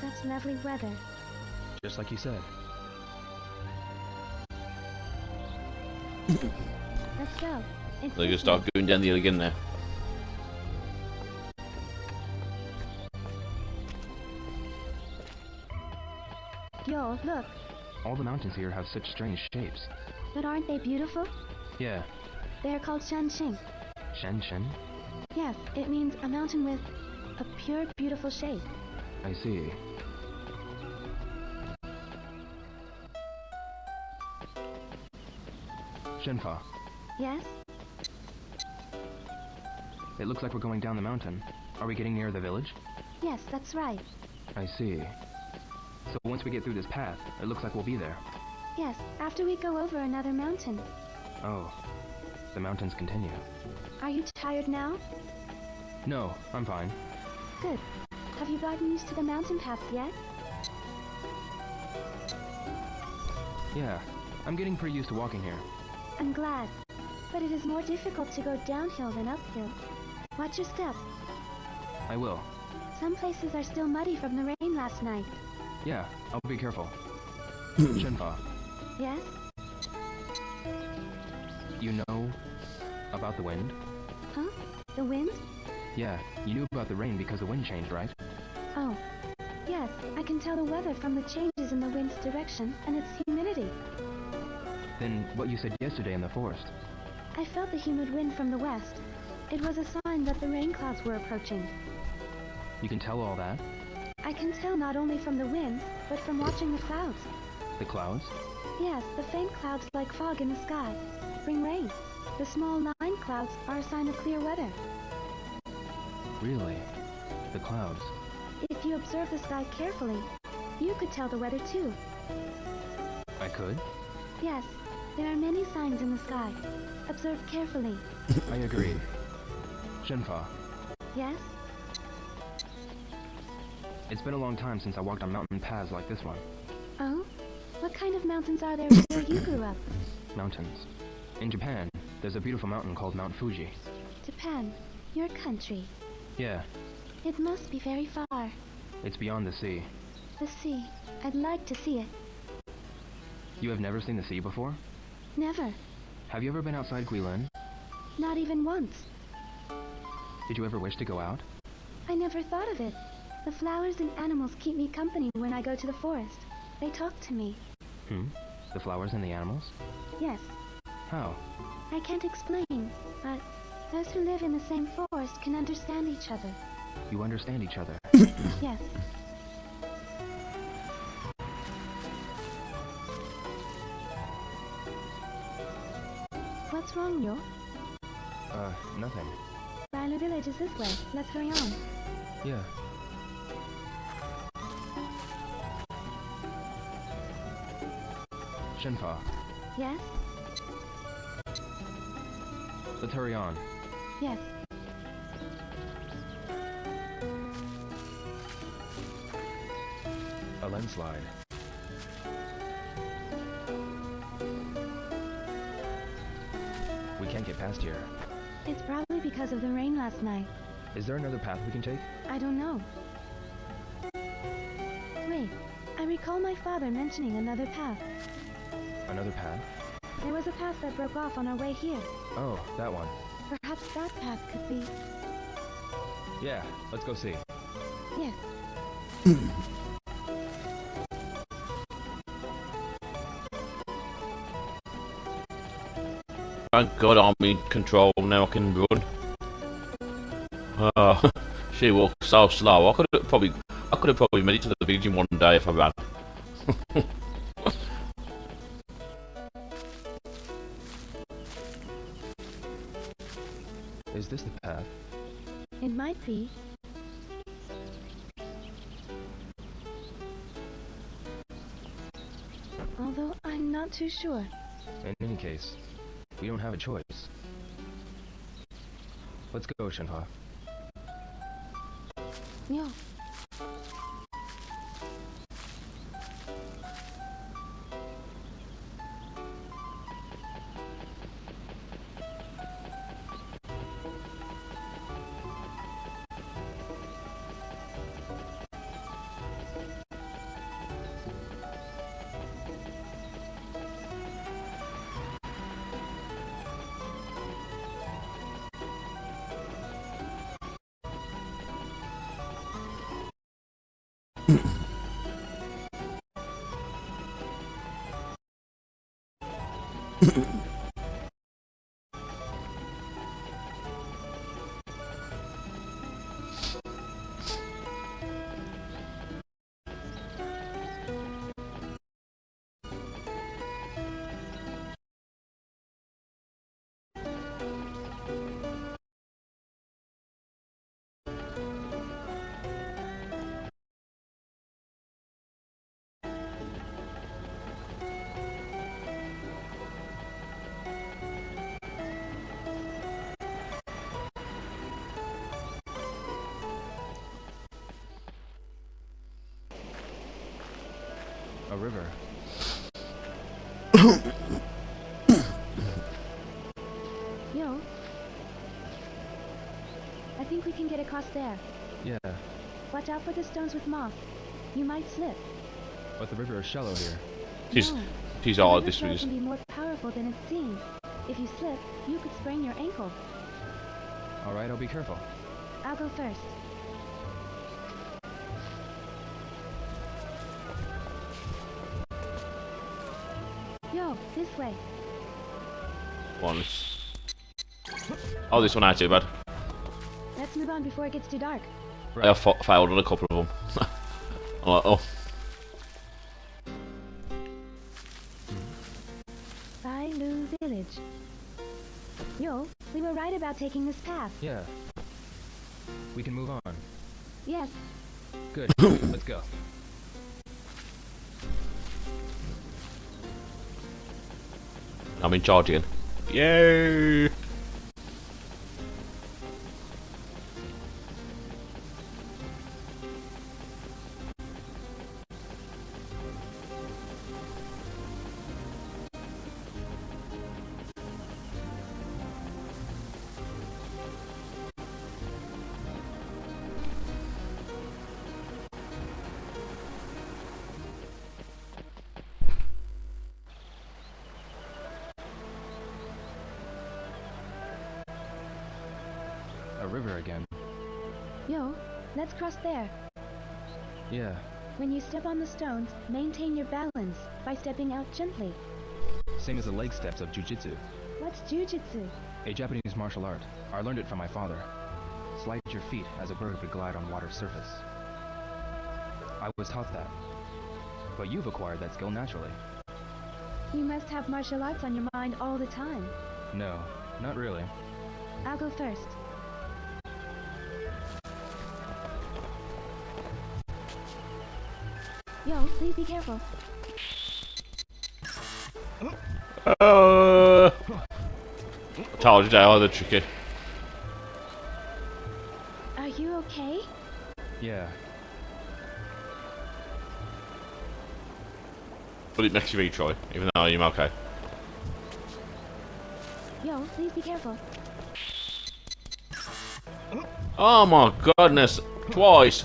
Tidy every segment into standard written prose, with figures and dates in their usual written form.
That's lovely weather. Just like you said. Let's go. It's They're gonna start going down the hill again now. Yo, look. All the mountains here have such strange shapes. But aren't they beautiful? Yeah. They're called Shenxing. Shen? Yes, it means a mountain with a pure, beautiful shape. I see. Shenhua, Yes? it looks like we're going down the mountain. Are we getting near the village? Yes, that's right. I see. So once we get through this path, it looks like we'll be there. Yes, after we go over another mountain. Oh, the mountains continue. Are you tired now? No, I'm fine. Good. Have you gotten used to the mountain paths yet? Yeah, I'm getting pretty used to walking here. I'm glad. But it is more difficult to go downhill than uphill. Watch your step. I will. Some places are still muddy from the rain last night. Yeah, I'll be careful. Shenhua, Yes? you know about the wind? Huh? The wind? Yeah, you knew about the rain because the wind changed, right? Oh. Yes, I can tell the weather from the changes in the wind's direction and its humidity. Then what you said yesterday in the forest. I felt the humid wind from the west. It was a sign that the rain clouds were approaching. You can tell all that? I can tell not only from the wind, but from watching the clouds. The clouds? Yes, the faint clouds like fog in the sky bring rain. The small line clouds are a sign of clear weather. Really? The clouds? If you observe the sky carefully, you could tell the weather too. I could? Yes, there are many signs in the sky. Observe carefully. I agree. Shenhua, Yes? it's been a long time since I walked on mountain paths like this one. Oh? What kind of mountains are there where you grew up? Mountains. In Japan, there's a beautiful mountain called Mount Fuji. Japan, your country. Yeah, It must be very far. it's beyond the sea. The sea. I'd like to see it. You have never seen the sea before? Never. Have you ever been outside Guilin? Not even once. Did you ever wish to go out? I never thought of it. The flowers and animals keep me company when I go to the forest. They talk to me. The flowers and the animals? Yes. How? I can't explain, but those who live in the same forest can understand each other. You understand each other. Yes. What's wrong, Yo? Nothing. Ryler village is this way. Let's hurry on. Yeah. Shenhua, Yes? let's hurry on. Yes. A landslide. We can't get past here. It's probably because of the rain last night. Is there another path we can take? I don't know. Wait, I recall my father mentioning another path. Another path? There was a path that broke off on our way here. Oh, that one. Perhaps that path could be... Yeah, let's go see. Yes. Thank God I'm in control now. I can run. She walks so slow. I could have probably made it to the village in one day if I ran. Is this the path? It might be. Although I'm not too sure. In any case, we don't have a choice. Let's go, Shenhua. Yo. A river. Yo. I think we can get across there. Yeah, Watch out for the stones with moss. You might slip. but the river is shallow here. She's No. she's The hard. river This flow is. can be more powerful than it seems. If you slip, you could sprain your ankle. Alright, I'll be careful. I'll go first. Yo, this way. One. Oh, this one ain't too bad. Let's move on before it gets too dark. I have failed on a couple of them. I'm like, oh, Bailu Village. Yo, we were right about taking this path. Yeah. We can move on. Yes, Good. Let's go. I'm in charge again. Yay! A river again. yo, let's cross there. Yeah. When you step on the stones, maintain your balance by stepping out gently. Same as the leg steps of jujitsu. What's jujitsu? A Japanese martial art. I learned it from my father. Slide your feet as a bird would glide on water's surface. I was taught that. But you've acquired that skill naturally. You must have martial arts on your mind all the time. No, not really. I'll go first. Yo, please be careful. I told you they are the tricky. Are you okay? Yeah. But it makes you retry, even though you're okay. Yo, please be careful. Oh my goodness! Twice!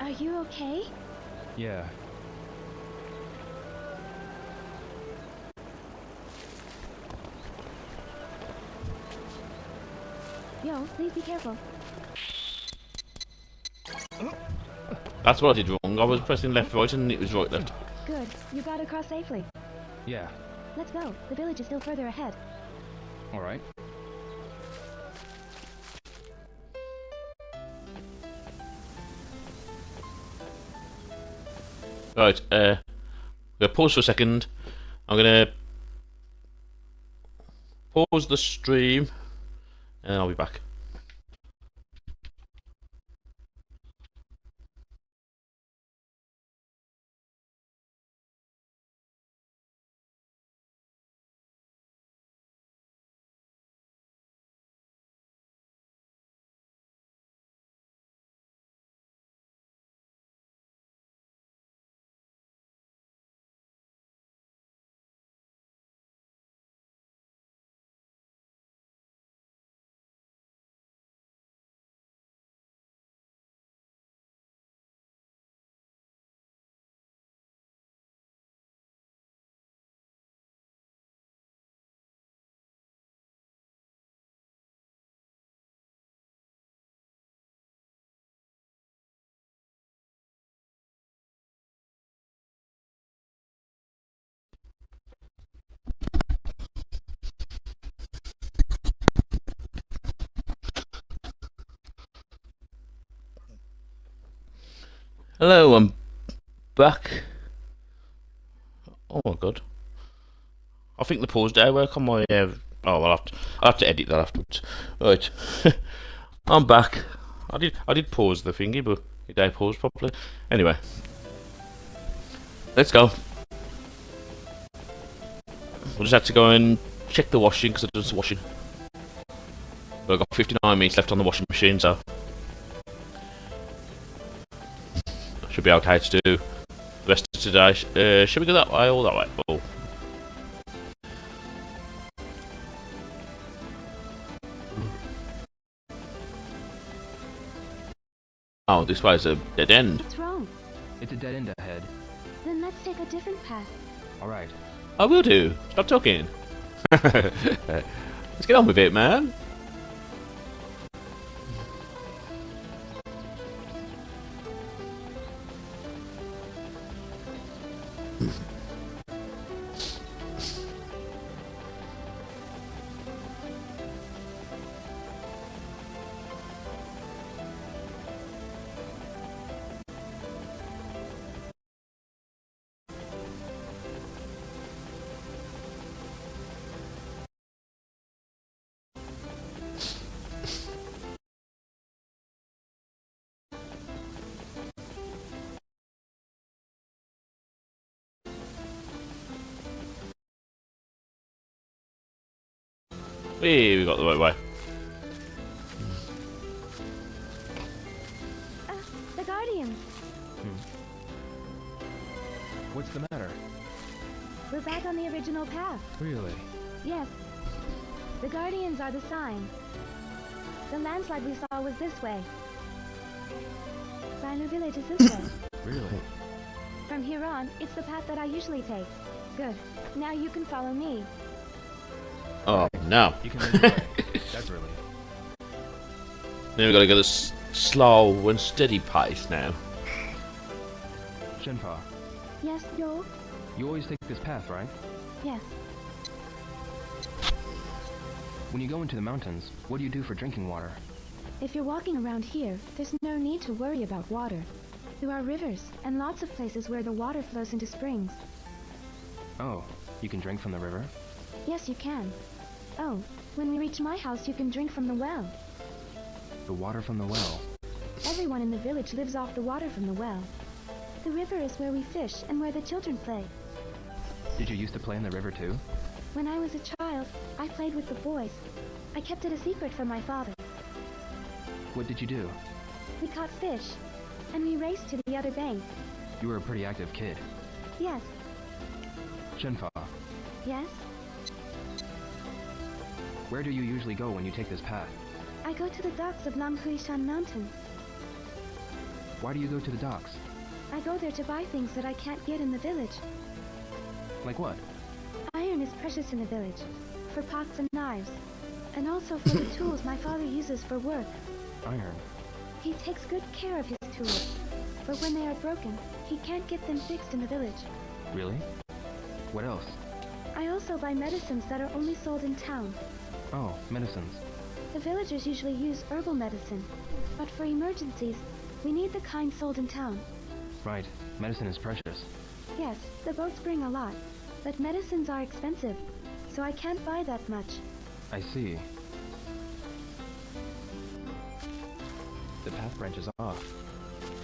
Are you okay? Yeah. Yo, please be careful. That's what I did wrong. I was pressing left, right, and it was right, left. Good, you got across safely. Yeah. Let's go. The village is still further ahead. Alright. Right, we'll pause for a second. I'm gonna pause the stream, and I'll be back. Hello, I'm back. Oh my god. I think the pause did work on my. Oh, I'll have to edit that afterwards. Right. I'm back. I did pause the thingy, but it didn't pause properly. Anyway, let's go. We'll just have to go and check the washing because I did some washing. But I've got 59 minutes left on the washing machine, so should be okay to do the rest of today. Should we go that way or that way? Oh. Oh, this way is a dead end. What's wrong? It's a dead end ahead. Then let's take a different path. Alright. I will do. Stop talking. Let's get on with it, man. Hey, we got the right way. The Guardians. What's the matter? We're back on the original path. Really? Yes. The Guardians are the sign. The landslide we saw was this way. Rhino Village is this way. Really? From here on, it's the path that I usually take. Good. Now you can follow me. Oh, no. You can lead the way. That's really. Then we gotta go this slow and steady pace now. Shenhua, Yes, Yo? you always take this path, right? Yes. When you go into the mountains, what do you do for drinking water? If you're walking around here, there's no need to worry about water. There are rivers, and lots of places where the water flows into springs. Oh, you can drink from the river? Yes, you can. Oh, when we reach my house, you can drink from the well. The water from the well. Everyone in the village lives off the water from the well. The river is where we fish and where the children play. Did you used to play in the river too? When I was a child, I played with the boys. I kept it a secret from my father. What did you do? We caught fish, and we raced to the other bank. You were a pretty active kid. Yes, Shenhua, yes, where do you usually go when you take this path? I go to the docks of Langhuishan Mountain. Why do you go to the docks? I go there to buy things that I can't get in the village. Like what? Iron is precious in the village, for pots and knives, and also for the tools my father uses for work. Iron. He takes good care of his tools, but when they are broken, he can't get them fixed in the village. Really? What else? I also buy medicines that are only sold in town. Oh, medicines. The villagers usually use herbal medicine, but for emergencies, we need the kind sold in town. Right, medicine is precious. Yes, the boats bring a lot, but medicines are expensive, so I can't buy that much. I see. The path branches off.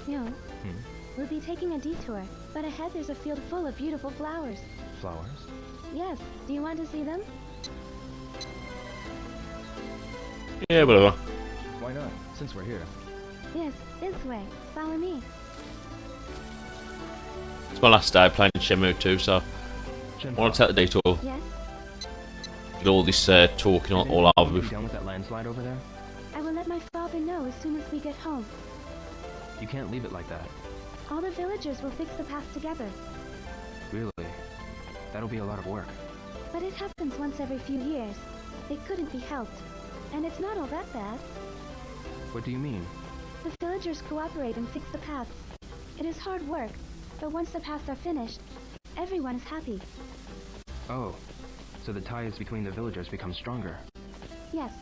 No, Hmm? we'll be taking a detour, but ahead there's a field full of beautiful flowers. Flowers? Yes, do you want to see them? Yeah, whatever. Why not, since we're here? Yes, this way. Follow me. It's my last day playing Shenmue 2, so I want to take the detour. Yes, With all this talking all over You with. done with that landslide over there? I will let my father know as soon as we get home. You can't leave it like that. All the villagers will fix the path together, Really? That'll be a lot of work. but it happens once every few years. It couldn't be helped, and it's not all that bad. What do you mean? The villagers cooperate and fix the paths. It is hard work, but once the paths are finished, everyone is happy. Oh, so the ties between the villagers become stronger. Yes,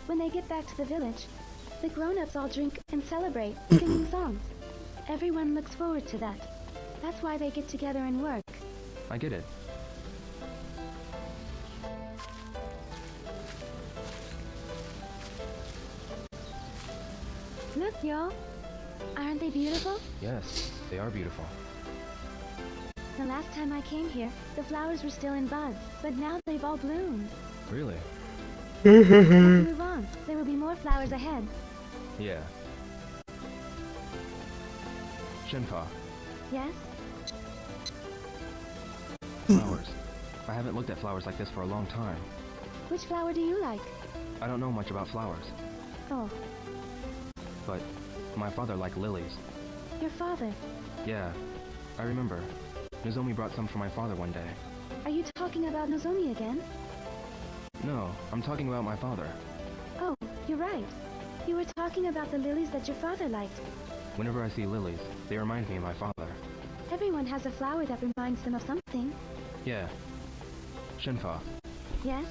when they get back to the village, the grown-ups all drink and celebrate, singing songs. Everyone looks forward to that. That's why they get together and work. I get it. Look, y'all. Aren't they beautiful? Yes, they are beautiful. The last time I came here, the flowers were still in buds, but now they've all bloomed. Really? Let's move on. There will be more flowers ahead. Yeah. Shenhua, Yes? flowers. I haven't looked at flowers like this for a long time. Which flower do you like? I don't know much about flowers, Oh, but my father liked lilies. your father. Yeah, I remember. Nozomi brought some for my father one day. Are you talking about Nozomi again? No, I'm talking about my father. Oh, you're right. You were talking about the lilies that your father liked. Whenever I see lilies, they remind me of my father. Everyone has a flower that reminds them of something. Yeah. Shenhua, Yes?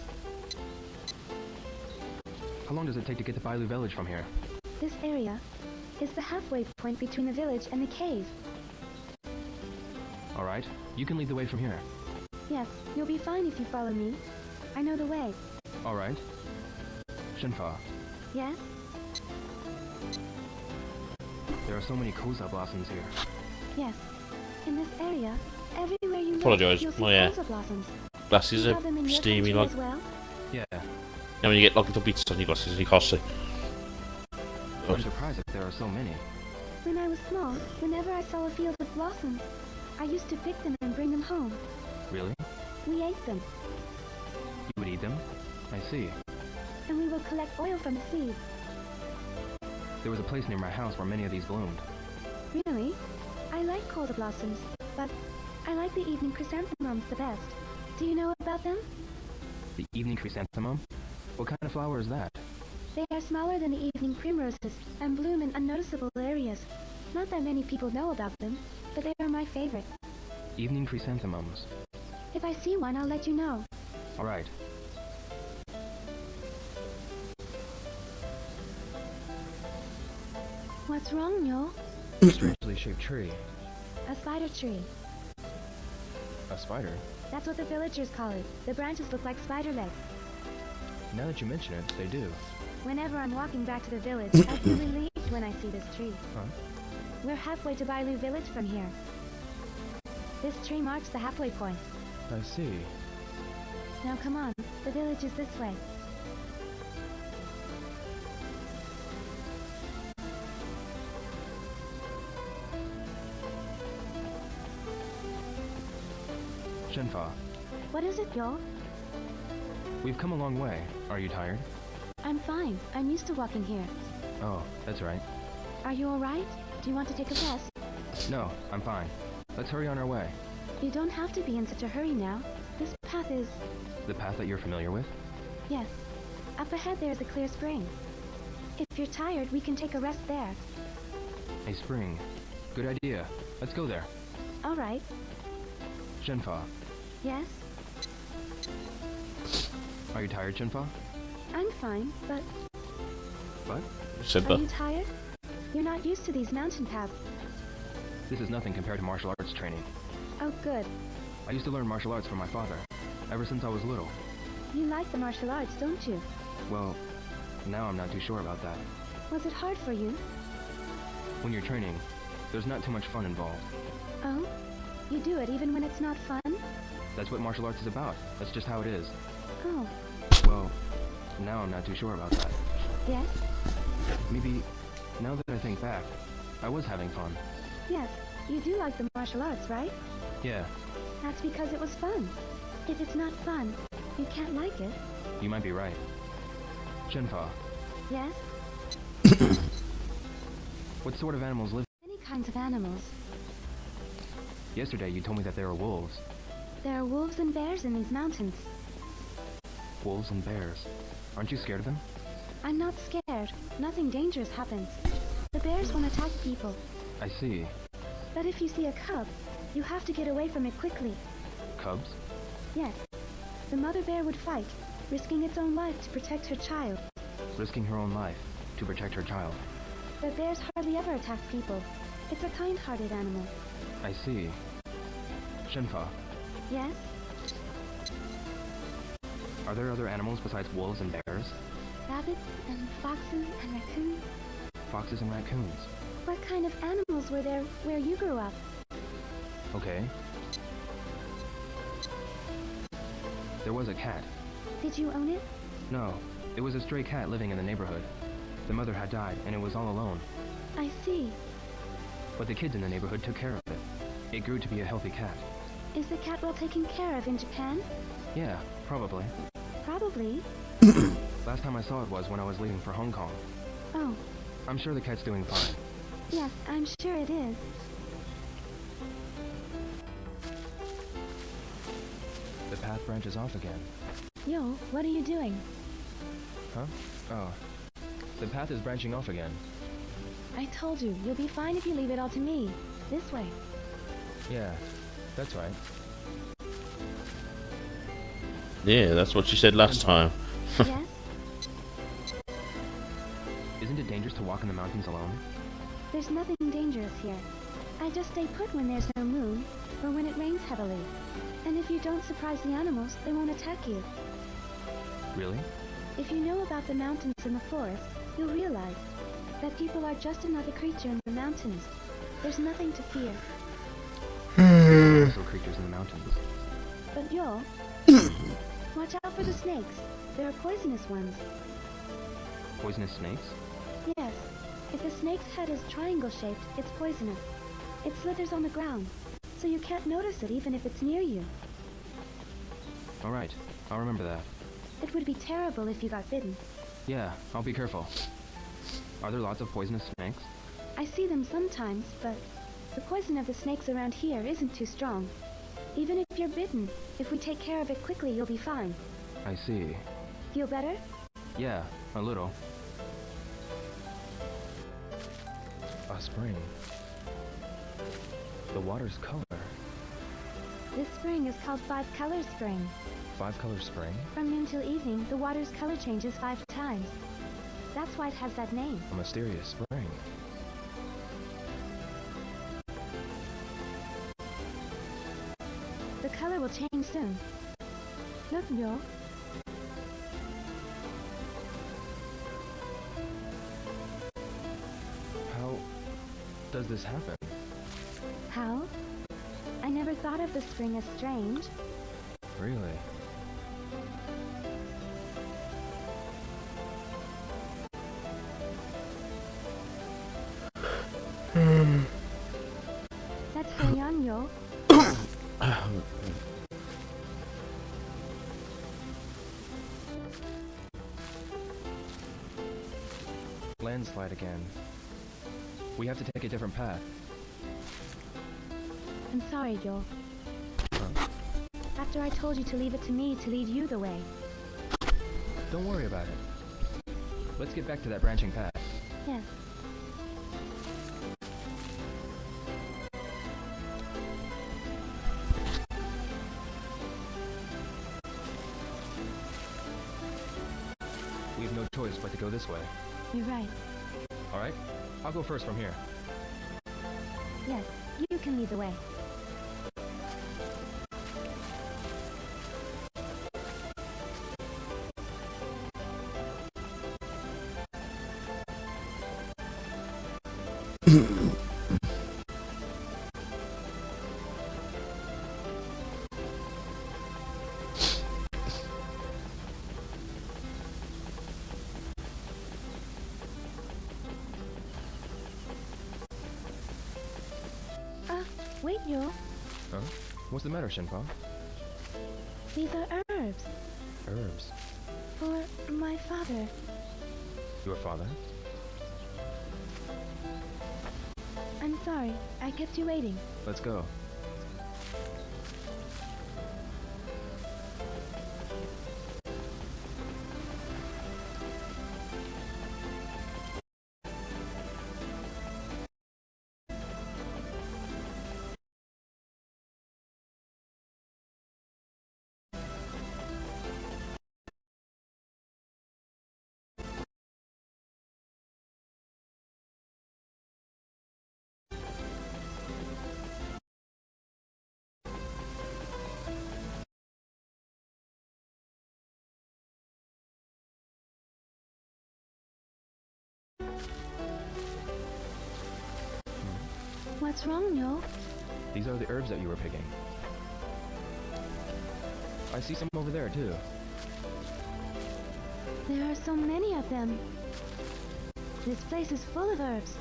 how long does it take to get to Bailu village from here? This area is the halfway point between the village and the cave. Alright, you can lead the way from here. Yes, you'll be fine if you follow me. I know the way. Alright. Shenhua, Yes? there are so many koza blossoms here. Yes. In this area, everywhere you look, Apologise. you'll see Oh, yeah. koza blossoms. Glasses You are have them in your steamy, country like. as well? Yeah, And when you get like little bits on your glasses, you can't see. I'm surprised that there are so many. When I was small, whenever I saw a field of blossoms, I used to pick them and bring them home. Really? We ate them, You would eat them? I see. and we would collect oil from the seeds. There was a place near my house where many of these bloomed. Really? I like koza blossoms, but I like the evening chrysanthemums the best. Do you know about them? The evening chrysanthemum? What kind of flower is that? They are smaller than the evening primroses and bloom in unnoticeable areas. Not that many people know about them, but they are my favorite. Evening chrysanthemums. If I see one, I'll let you know. Alright. What's wrong, Yo? Strangely shaped tree. A spider tree. A spider? That's what the villagers call it. The branches look like spider legs. Now that you mention it, they do. Whenever I'm walking back to the village, I feel relieved when I see this tree. Huh? We're halfway to Bailu village from here. This tree marks the halfway point. I see. Now come on, the village is this way. Shenhua, What is it, Yo? we've come a long way. Are you tired? I'm fine. I'm used to walking here. Oh, that's right. Are you alright? Do you want to take a rest? No, I'm fine. Let's hurry on our way. You don't have to be in such a hurry now. This path is... The path that you're familiar with? Yes. Up ahead there is a clear spring. If you're tired, we can take a rest there. A spring. Good idea. Let's go there. Alright. Shenhua, Yes? are you tired, Shenhua? I'm fine, but What? Said are that. you tired? You're not used to these mountain paths. This is nothing compared to martial arts training. Oh, good. I used to learn martial arts from my father, ever since I was little. You like the martial arts, don't you? Well, now I'm not too sure about that. Was it hard for you? When you're training, there's not too much fun involved. Oh? You do it even when it's not fun? That's what martial arts is about. That's just how it is. Oh, Well, now I'm not too sure about that. yes? Maybe, now that I think back, I was having fun. Yes, you do like the martial arts, right? Yeah, That's because it was fun. If it's not fun, you can't like it. you might be right. Shenhua, Yes? what sort of animals live? Many kinds of animals. Yesterday you told me that there are wolves. There are wolves and bears in these mountains. Wolves and bears. Aren't you scared of them? I'm not scared. Nothing dangerous happens. The bears won't attack people. I see. But if you see a cub, you have to get away from it quickly. Cubs? Yes. The mother bear would fight, risking its own life to protect her child. Risking her own life to protect her child. But bears hardly ever attack people. It's a kind-hearted animal. I see. Shenhua, Yes? are there other animals besides wolves and bears? Rabbits and foxes and raccoons? Foxes and raccoons. What kind of animals were there where you grew up? Okay. There was a cat. Did you own it? No, it was a stray cat living in the neighborhood. The mother had died, and it was all alone. I see. But the kids in the neighborhood took care of it. It grew to be a healthy cat. Is the cat well taken care of in Japan? Yeah, probably. Probably. Last time I saw it was when I was leaving for Hong Kong. Oh, I'm sure the cat's doing fine. yes, I'm sure it is. The path branches off again. Yo, what are you doing? Huh? Oh. The path is branching off again. I told you, you'll be fine if you leave it all to me. This way. Yeah, that's right. Yeah, that's what she said last time. Yes? Isn't it dangerous to walk in the mountains alone? There's nothing dangerous here. I just stay put when there's no moon, or when it rains heavily. And if you don't surprise the animals, they won't attack you. Really? If you know about the mountains and the forest, you'll realize that people are just another creature in the mountains. There's nothing to fear. There are also creatures in the mountains. But yo, watch out for the snakes. There are poisonous ones. Poisonous snakes? Yes. If the snake's head is triangle-shaped, it's poisonous. It slithers on the ground, so you can't notice it even if it's near you. Alright, I'll remember that. It would be terrible if you got bitten. Yeah, I'll be careful. Are there lots of poisonous snakes? I see them sometimes, but the poison of the snakes around here isn't too strong. Even if you're bitten, if we take care of it quickly, you'll be fine. I see. Feel better? Yeah, a little. A spring. The water's color. This spring is called Five Color Spring. 5-color spring? From noon till evening, the water's color changes 5 times. That's why it has that name. A mysterious spring. The color will change soon. Look, yo. How does this happen? How? I never thought of the spring as strange. Really? That's Hyeon, yo. Landslide again. We have to take a different path. I'm sorry, yo. Huh? After I told you to leave it to me to lead you the way. Don't worry about it. Let's get back to that branching path. Yes. We have no choice but to go this way. You're right. Alright? I'll go first from here. Yes, you can lead the way. Wait, yo. Huh? What's the matter, Shenhua? These are herbs. Herbs. For my father. Your father? I'm sorry, I kept you waiting. Let's go. What's wrong, Yo? These are the herbs that you were picking. I see some over there, too. There are so many of them. This place is full of herbs.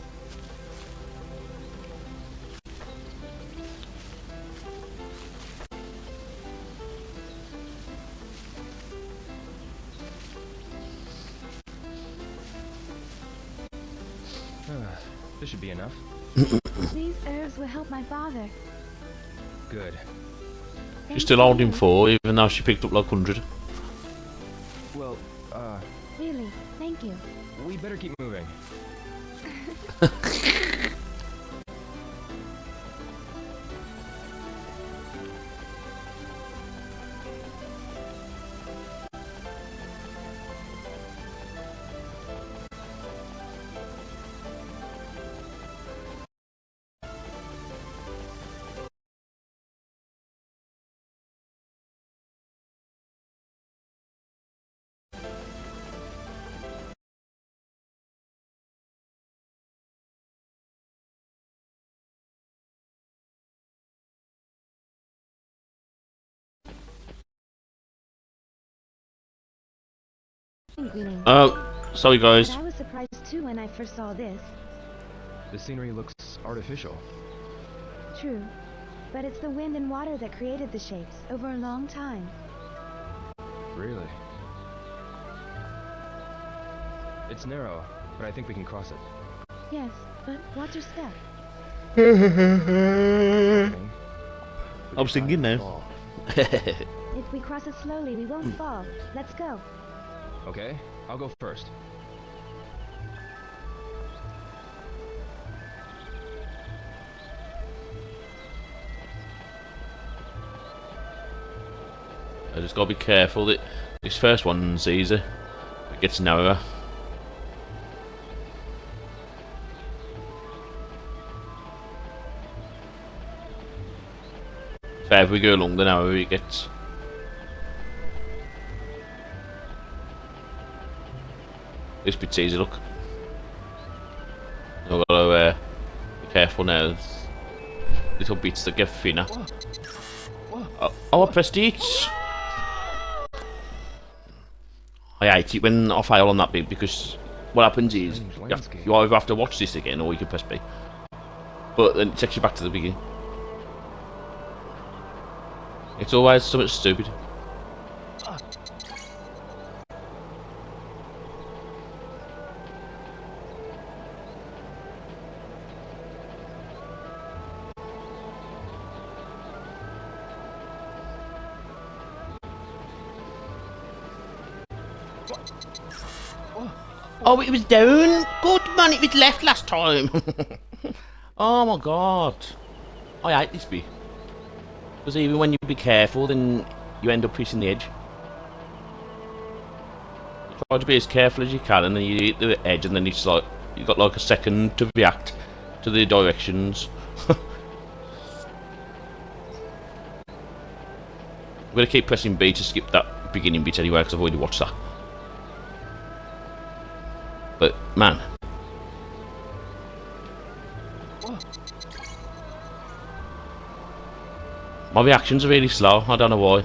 This should be enough. These herbs will help my father. Good. She's still holding 4, even though she picked up like 100. Well, Really, thank you. we better keep moving. Sorry guys. But I was surprised too when I first saw this. The scenery looks artificial. True, but it's the wind and water that created the shapes over a long time. Really? It's narrow, but I think we can cross it. Yes, but watch your step. I was thinking now. Fall. If we cross it slowly, we won't fall. Let's go. Okay, I'll go first. I just gotta be careful that this first one's easy. It gets narrower. So if we go along, the narrower it gets. This bit's easy, look. I've got to be careful now. There's little bits that get thinner. Oh, I pressed it! I hate it when I fail on that bit because what happens is you either have to watch this again or you can press B. But then it takes you back to the beginning. It's always something stupid. Oh, it was down. Good man, it was left last time. Oh my god. I hate this bit. Because even when you be careful, then you end up pressing the edge. You try to be as careful as you can, and then you hit the edge, and then it's like you got like a second to react to the directions. I'm gonna keep pressing B to skip that beginning bit anyway, because I've already watched that. But man, my reactions are really slow. I don't know why.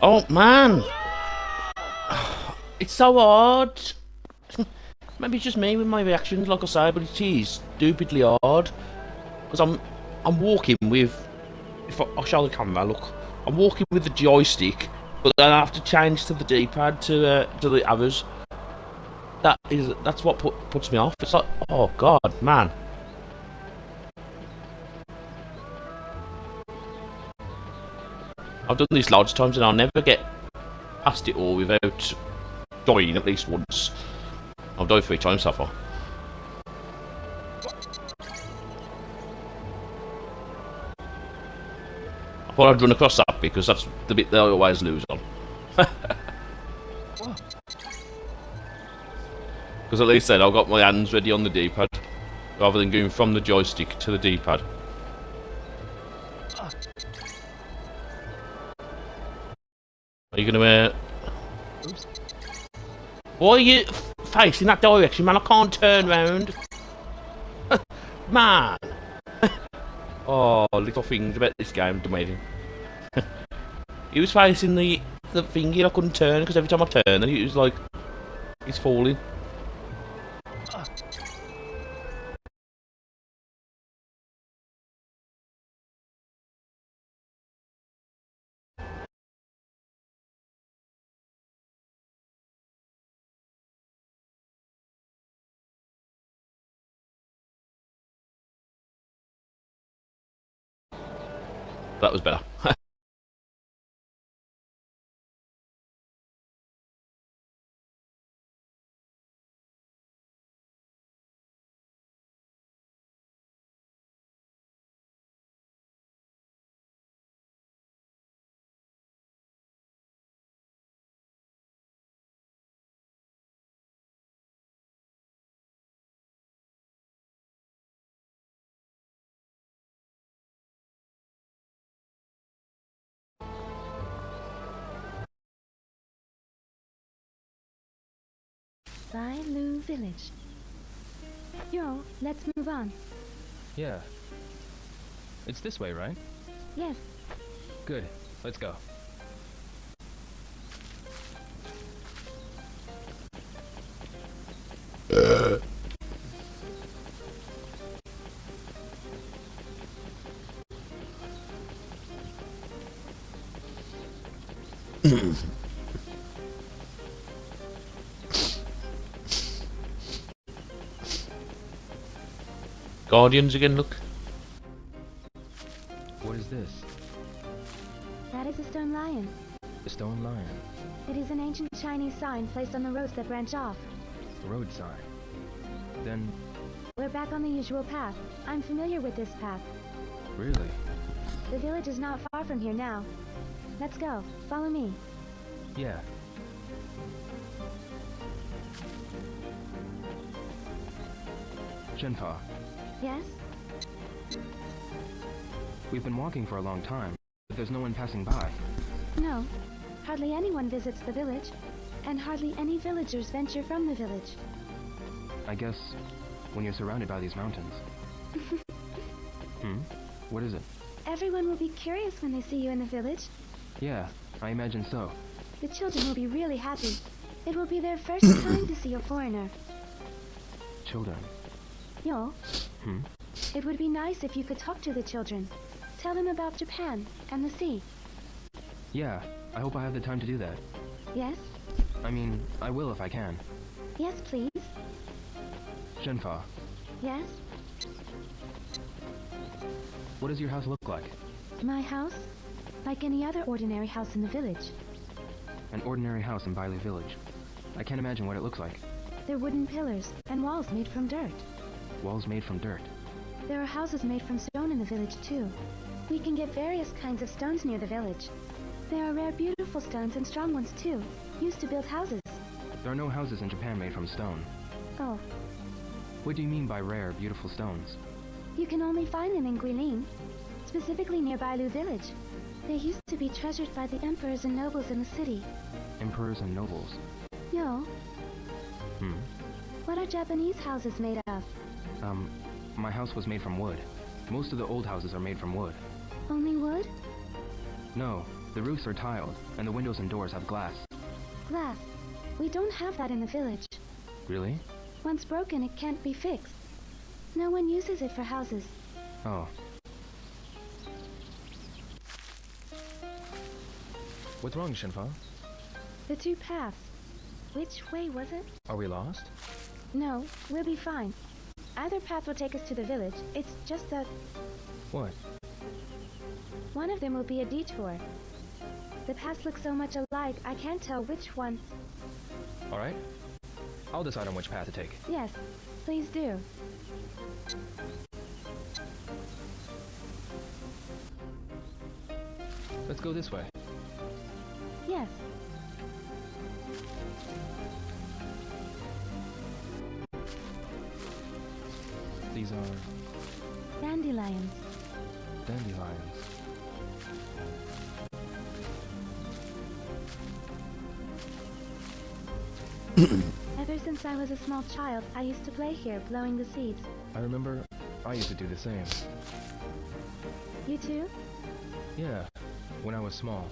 Oh man, it's so hard. Maybe it's just me with my reactions, like I say, but it is stupidly hard. Because I'm walking with. If I'll show the camera, look, I'm walking with the joystick, but then I have to change to the D-pad to the others. That's what puts me off. It's like, oh god, man. I've done this loads of times and I'll never get past it all without dying at least once. I've died 3 times so far. I thought I'd run across that because that's the bit that I always lose on. Because at least then I've got my hands ready on the D-pad, rather than going from the joystick to the D-pad. Are you gonna Oops. Why are you facing that direction, man? I can't turn round. Man! Oh, little things about this game, amazing. He was facing the thingy, I couldn't turn, because every time I turned, it was like, he's falling. That was better. Bailu Village. Yo, let's move on. Yeah. It's this way, right? Yes. Good. Let's go. Guardians again, look. What is this? That is a stone lion. The stone lion. It is an ancient Chinese sign placed on the roads that branch off. The road sign. Then, We're back on the usual path. I'm familiar with this path. really? The village is not far from here now. Let's go. Follow me. Yeah. Shenhua, Yes? we've been walking for a long time, but there's no one passing by. No. Hardly anyone visits the village. And hardly any villagers venture from the village. I guess when you're surrounded by these mountains. What is it? Everyone will be curious when they see you in the village. Yeah, I imagine so. The children will be really happy. It will be their first time to see a foreigner. Children. Yo, Hmm? it would be nice if you could talk to the children. Tell them about Japan and the sea. Yeah, I hope I have the time to do that. Yes? I mean, I will if I can. Yes, please. Shenhua, Yes? what does your house look like? My house? Like any other ordinary house in the village. An ordinary house in Bailu Village. I can't imagine what it looks like. They're wooden pillars and walls made from dirt. Walls made from dirt. There are houses made from stone in the village, too. We can get various kinds of stones near the village. There are rare beautiful stones and strong ones, too, used to build houses. There are no houses in Japan made from stone. Oh, What do you mean by rare, beautiful stones? you can only find them in Guilin, specifically near Bailu Village. They used to be treasured by the emperors and nobles in the city. Emperors and nobles. Yo, Hmm? what are Japanese houses made of? My house was made from wood. Most of the old houses are made from wood. Only wood? No, the roofs are tiled, and the windows and doors have glass. Glass. We don't have that in the village. Really? Once broken, it can't be fixed. No one uses it for houses. Oh. What's wrong, Shenhua? The two paths. Which way was it? Are we lost? No, we'll be fine. Either path will take us to the village. It's just that What? one of them will be a detour. The paths look so much alike, I can't tell which one. Alright. I'll decide on which path to take. Yes, please do. Let's go this way. Yes. These are Dandelions. dandelions. Ever since I was a small child, I used to play here, blowing the seeds. I remember I used to do the same. You too? Yeah, when I was small.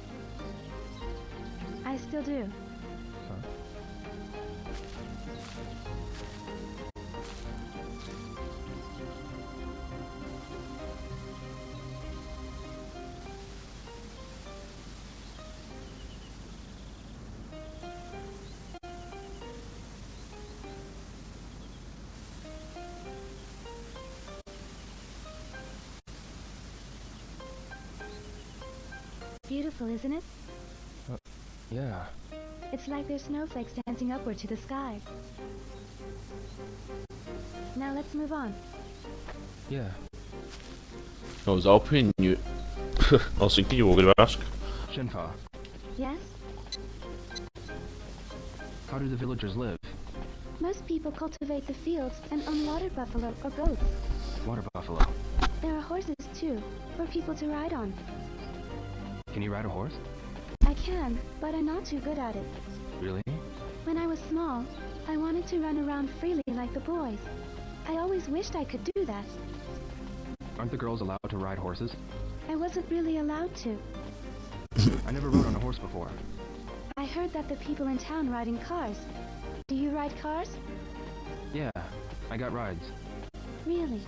I still do. Huh? Beautiful, isn't it? Yeah. It's like there's snowflakes dancing upward to the sky. Now let's move on. Yeah. I was hoping you. I was thinking you were going to ask. Shenhua, Yes? how do the villagers live? Most people cultivate the fields and own water buffalo or goats. Water buffalo. There are horses too, for people to ride on. Can you ride a horse? I can, but I'm not too good at it. Really? When I was small, I wanted to run around freely like the boys. I always wished I could do that. Aren't the girls allowed to ride horses? I wasn't really allowed to. I never rode on a horse before. I heard that the people in town ride in cars. Do you ride cars? Yeah, I got rides. Really?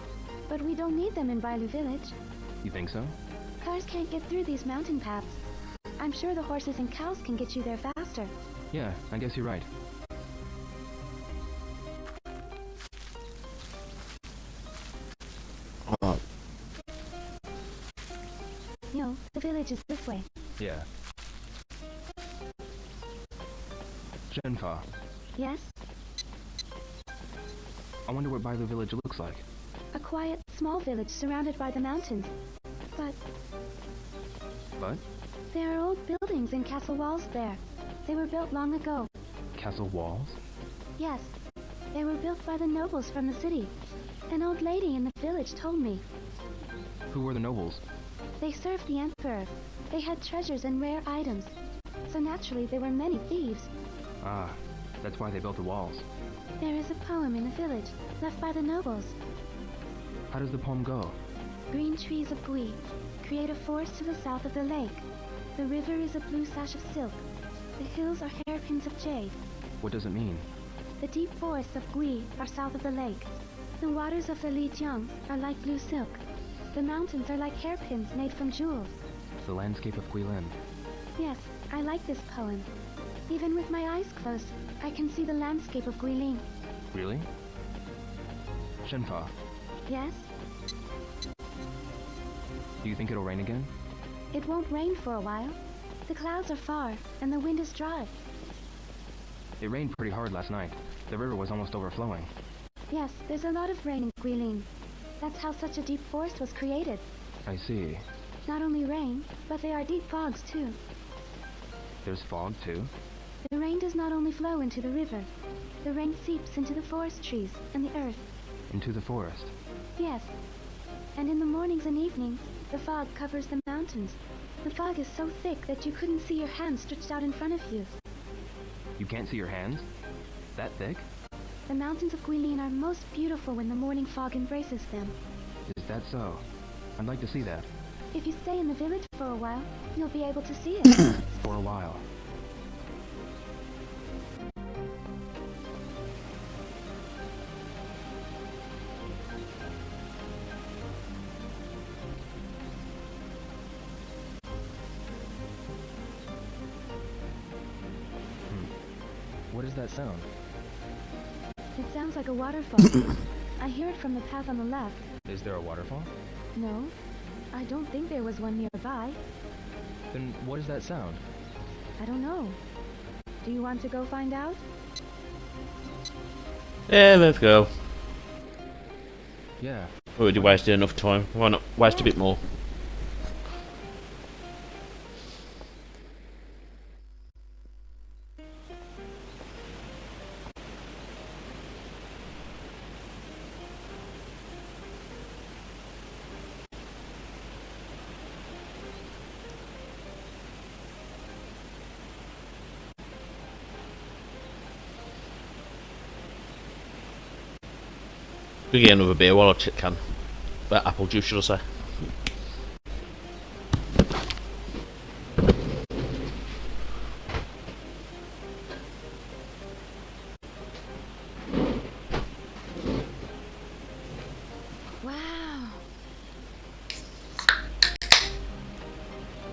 But we don't need them in Bailu village. You think so? Cars can't get through these mountain paths. I'm sure the horses and cows can get you there faster. Yeah, I guess you're right. No, the village is this way. Yeah. Shenhua, Yes? I wonder what Bailu village looks like. A quiet, small village surrounded by the mountains. But But? there are old buildings and castle walls there. They were built long ago. Castle walls? Yes, they were built by the nobles from the city. An old lady in the village told me. Who were the nobles? They served the emperor. They had treasures and rare items. So naturally there were many thieves. Ah, that's why they built the walls. There is a poem in the village, left by the nobles. How does the poem go? Green trees of Gui create a forest to the south of the lake. The river is a blue sash of silk. The hills are hairpins of jade. What does it mean? The deep forests of Gui are south of the lake. The waters of the Lijiang are like blue silk. The mountains are like hairpins made from jewels. The landscape of Guilin. Yes, I like this poem. Even with my eyes closed, I can see the landscape of Guilin. Really? Shenhua, Yes? do you think it'll rain again? It won't rain for a while. The clouds are far, and the wind is dry. It rained pretty hard last night. The river was almost overflowing. Yes, there's a lot of rain in Guilin. That's how such a deep forest was created. I see. Not only rain, but there are deep fogs too. There's fog, too? The rain does not only flow into the river. The rain seeps into the forest trees and the earth. Into the forest. Yes. And in the mornings and evenings, the fog covers the mountains. The fog is so thick that you couldn't see your hands stretched out in front of you. You can't see your hands? That thick? The mountains of Guilin are most beautiful when the morning fog embraces them. Is that so? I'd like to see that. If you stay in the village for a while, you'll be able to see it. For a while. What is that sound? It sounds like a waterfall. I hear it from the path on the left. Is there a waterfall? No, I don't think there was one nearby. Then what is that sound? I don't know. Do you want to go find out? Yeah, let's go. Yeah. We already wasted enough time. Why not waste a bit more? We get another beer while I can. Apple juice, should I say. Wow.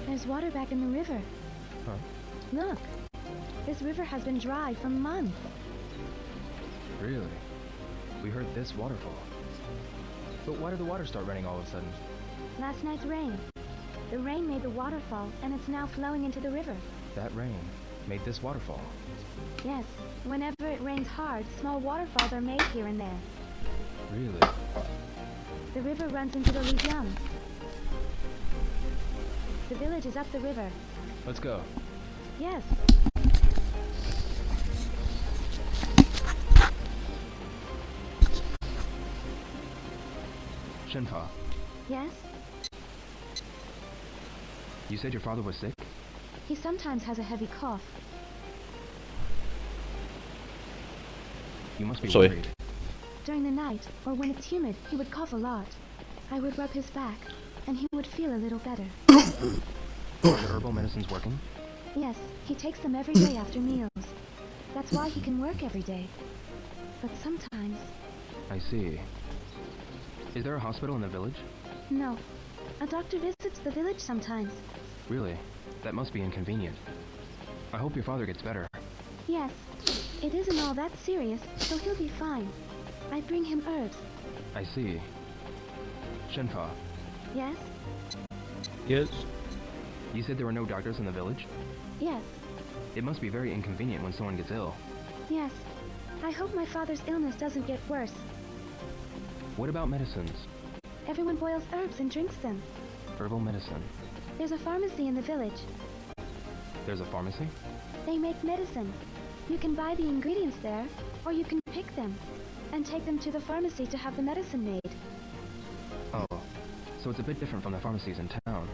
There's water back in the river. Huh? Look. This river has been dry for months. Really? We heard this waterfall. But why did the water start running all of a sudden? Last night's rain. The rain made the waterfall, and it's now flowing into the river. That rain made this waterfall. Yes. Whenever it rains hard, small waterfalls are made here and there. Really? The river runs into the Lijiang. The village is up the river. Let's go. Yes. Shenhua, Yes? you said your father was sick? He sometimes has a heavy cough. You must be Sorry. worried. During the night, or when it's humid, he would cough a lot. I would rub his back, and he would feel a little better. Are the herbal medicines working? Yes, he takes them every day after meals. That's why he can work every day. But sometimes... I see. Is there a hospital in the village? No. A doctor visits the village sometimes. Really? That must be inconvenient. I hope your father gets better. Yes. It isn't all that serious, so he'll be fine. I bring him herbs. I see. Shenhua, Yes? Yes. you said there were no doctors in the village? Yes. It must be very inconvenient when someone gets ill. Yes. I hope my father's illness doesn't get worse. What about medicines? Everyone boils herbs and drinks them. Herbal medicine. There's a pharmacy in the village. There's a pharmacy? They make medicine. You can buy the ingredients there, or you can pick them and take them to the pharmacy to have the medicine made. Oh, so it's a bit different from the pharmacies in town.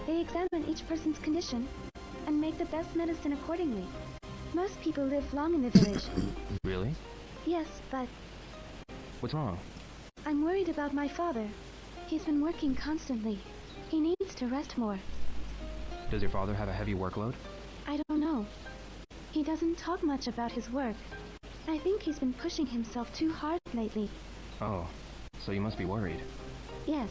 They examine each person's condition and make the best medicine accordingly. Most people live long in the village. Really? Yes, but What's wrong? I'm worried about my father. He's been working constantly. He needs to rest more. Does your father have a heavy workload? I don't know. He doesn't talk much about his work. I think he's been pushing himself too hard lately. Oh, so you must be worried. Yes.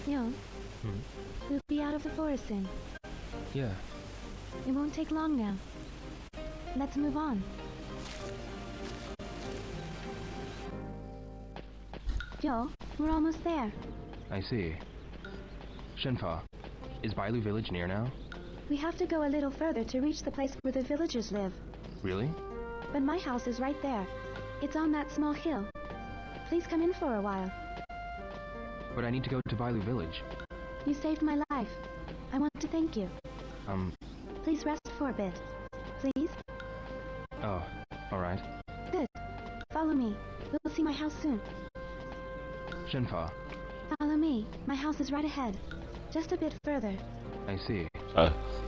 Yo, we'll be out of the forest soon. Yeah. It won't take long now. Let's move on. Yo, we're almost there. I see. Shenhua, is Bailu village near now? We have to go a little further to reach the place where the villagers live. Really? But my house is right there. It's on that small hill. Please come in for a while. But I need to go to Bailu village. You saved my life. I want to thank you. Please rest for a bit. Please? Oh, alright. Good. Follow me. We'll see my house soon. Shenhua, Follow me. My house is right ahead. Just a bit further. I see.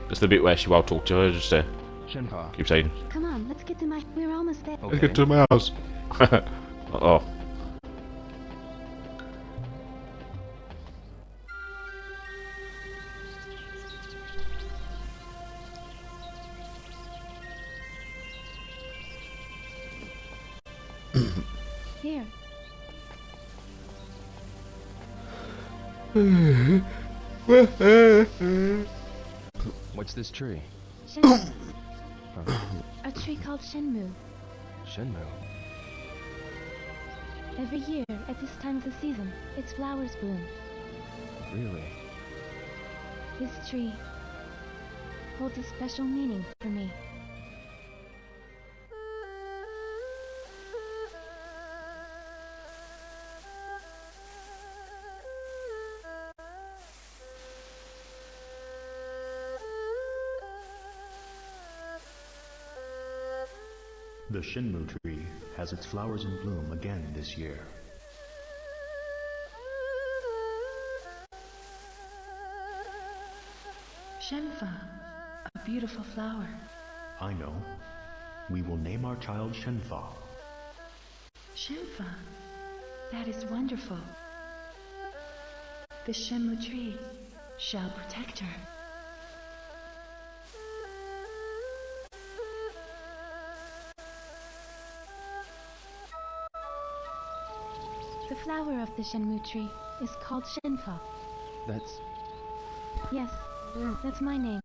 It's the bit where she will talk to her, just Shenhua. keep saying, Come on, let's get to my... We're almost there. Okay. let's get to my house. Uh-oh. Here. What's this tree? Shenmue. Huh? A tree called Shenmue. Shenmue. Every year, at this time of the season, its flowers bloom. Really? This tree holds a special meaning for me. The Shenmue Tree has its flowers in bloom again this year. Shenhua, a beautiful flower. I know. We will name our child Shenfa. Shenhua, that is wonderful. The Shenmue Tree shall protect her. The flower of the Shenmue Tree is called Shenfa. That's... Yes, that's my name.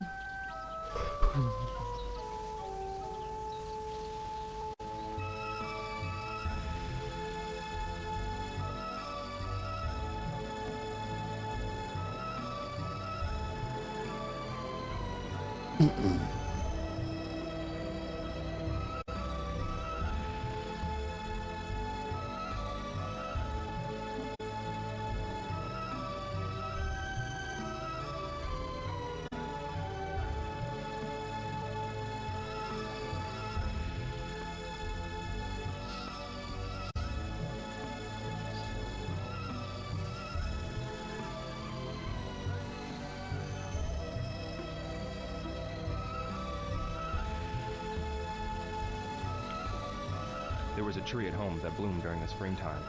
There was a tree at home that bloomed during the springtime.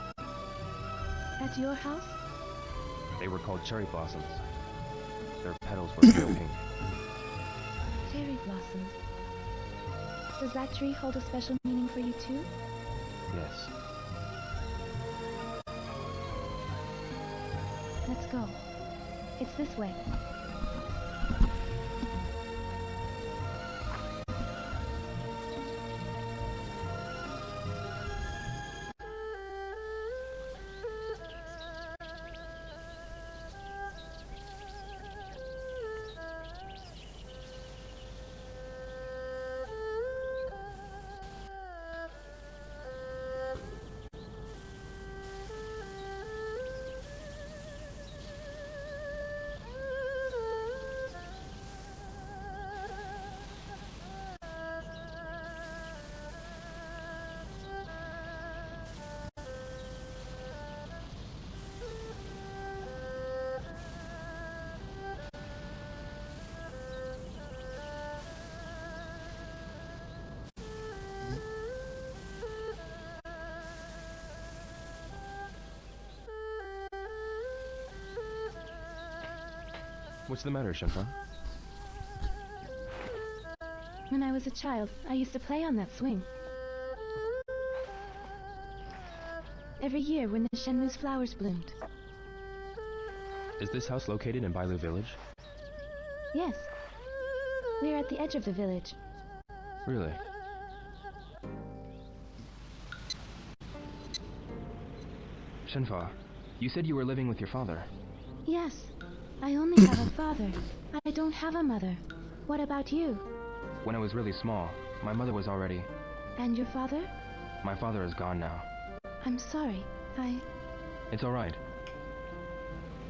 At your house? They were called cherry blossoms. Their petals were pale pink. Cherry blossoms. Does that tree hold a special meaning for you too? Yes. Let's go. It's this way. What's the matter, Shenhua? When I was a child, I used to play on that swing. Every year when the Shenmue's flowers bloomed. Is this house located in Bailu village? Yes. We're at the edge of the village. Really? Shenhua, you said you were living with your father. Yes. I only have a father. I don't have a mother. What about you? When I was really small, my mother was already... And your father? My father is gone now. I'm sorry. It's alright.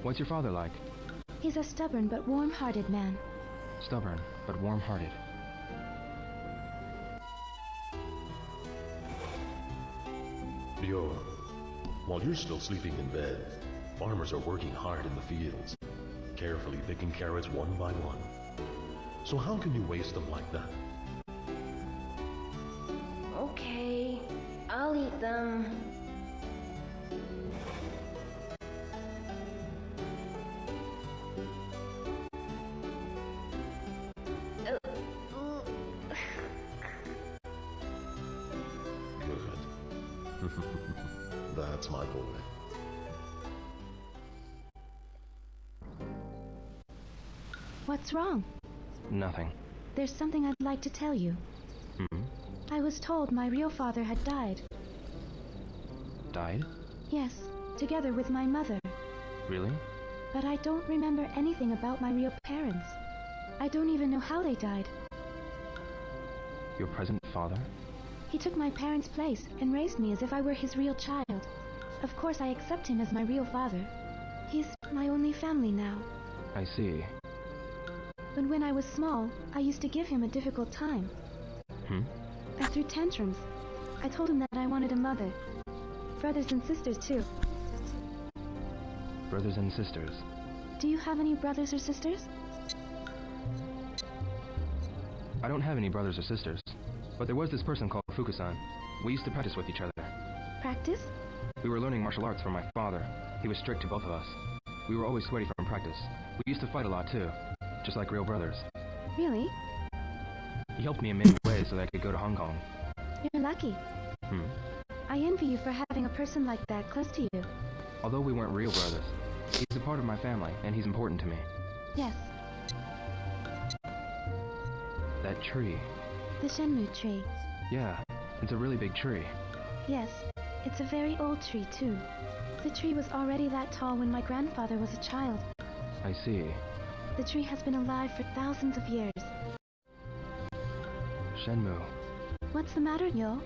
What's your father like? He's a stubborn but warm-hearted man. Stubborn, but warm-hearted. Ryo, while you're still sleeping in bed, farmers are working hard in the fields, carefully picking carrots one by one. So how can you waste them like that? Okay, I'll eat them. Good. That's my boy. What's wrong? Nothing. There's something I'd like to tell you. I was told my real father had died. Died? Yes, together with my mother. Really? But I don't remember anything about my real parents. I don't even know how they died. Your present father? He took my parents' place and raised me as if I were his real child. Of course I accept him as my real father. He's my only family now. I see. But when I was small, I used to give him a difficult time. I threw tantrums. I told him that I wanted a mother. Brothers and sisters too. Brothers and sisters. Do you have any brothers or sisters? I don't have any brothers or sisters, but there was this person called Fukusan. We used to practice with each other. Practice? We were learning martial arts from my father. He was strict to both of us. We were always sweaty from practice. We used to fight a lot too, just like real brothers. Really? He helped me in many ways so that I could go to Hong Kong. You're lucky. I envy you for having a person like that close to you. Although we weren't real brothers, he's a part of my family, and he's important to me. Yes, That tree. the Shenmue Tree. Yeah, it's a really big tree. Yes, it's a very old tree too. The tree was already that tall when my grandfather was a child. I see. The tree has been alive for thousands of years. Shenmue. What's the matter, Yo?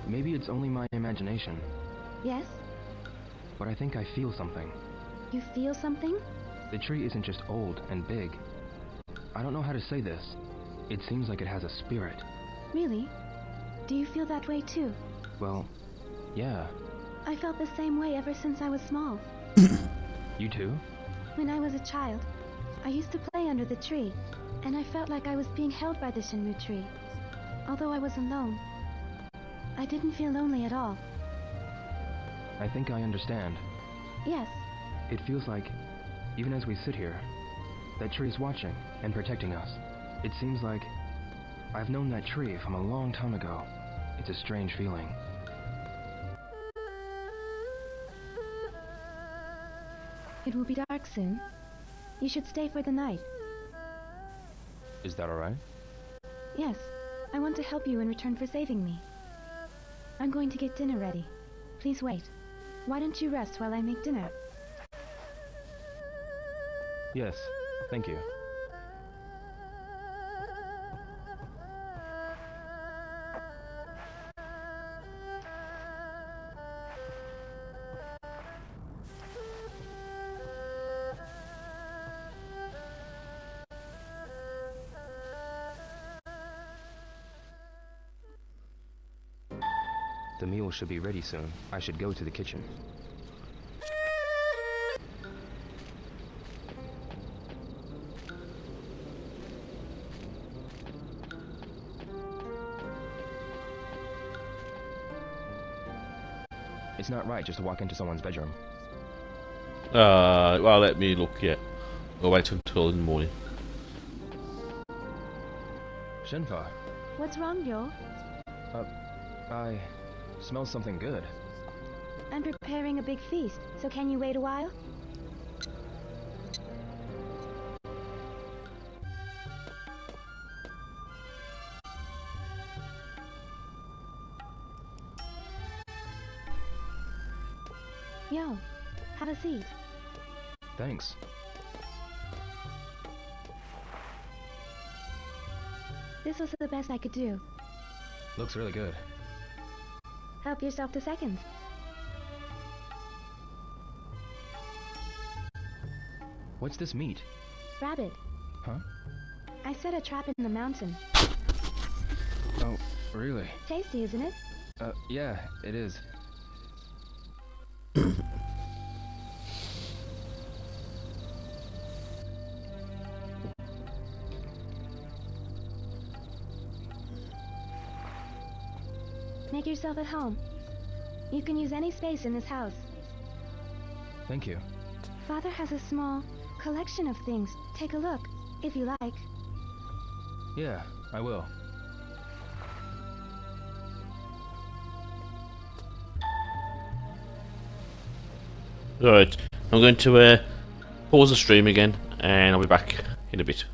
Maybe it's only my imagination, Yes? but I think I feel something. You feel something? The tree isn't just old and big. I don't know how to say this. It seems like it has a spirit. Really? Do you feel that way too? Well, yeah. I felt the same way ever since I was small. You too? When I was a child, I used to play under the tree, and I felt like I was being held by the Shenmue Tree. Although I was alone, I didn't feel lonely at all. I think I understand. Yes, It feels like, even as we sit here, that tree's watching and protecting us. It seems like I've known that tree from a long time ago. It's a strange feeling. it will be dark soon. You should stay for the night. Is that alright? Yes, I want to help you in return for saving me. I'm going to get dinner ready. Please wait. Why don't you rest while I make dinner? Yes, thank you. The meal should be ready soon. I should go to the kitchen. It's not right just to walk into someone's bedroom. Well, let me look, yeah. I'll wait until in the morning. Shenhua, What's wrong, Yo? I smell something good. I'm preparing a big feast, so can you wait a while? Yo, have a seat. Thanks. This was the best I could do. Looks really good. Help yourself to seconds. What's this meat? Rabbit. Huh? I set a trap in the mountain. Oh, really? Tasty, isn't it? Yeah, it is. Make yourself at home. You can use any space in this house. Thank you. Father has a small collection of things. Take a look, if you like. Yeah, I will. Alright, I'm going to pause the stream again, and I'll be back in a bit.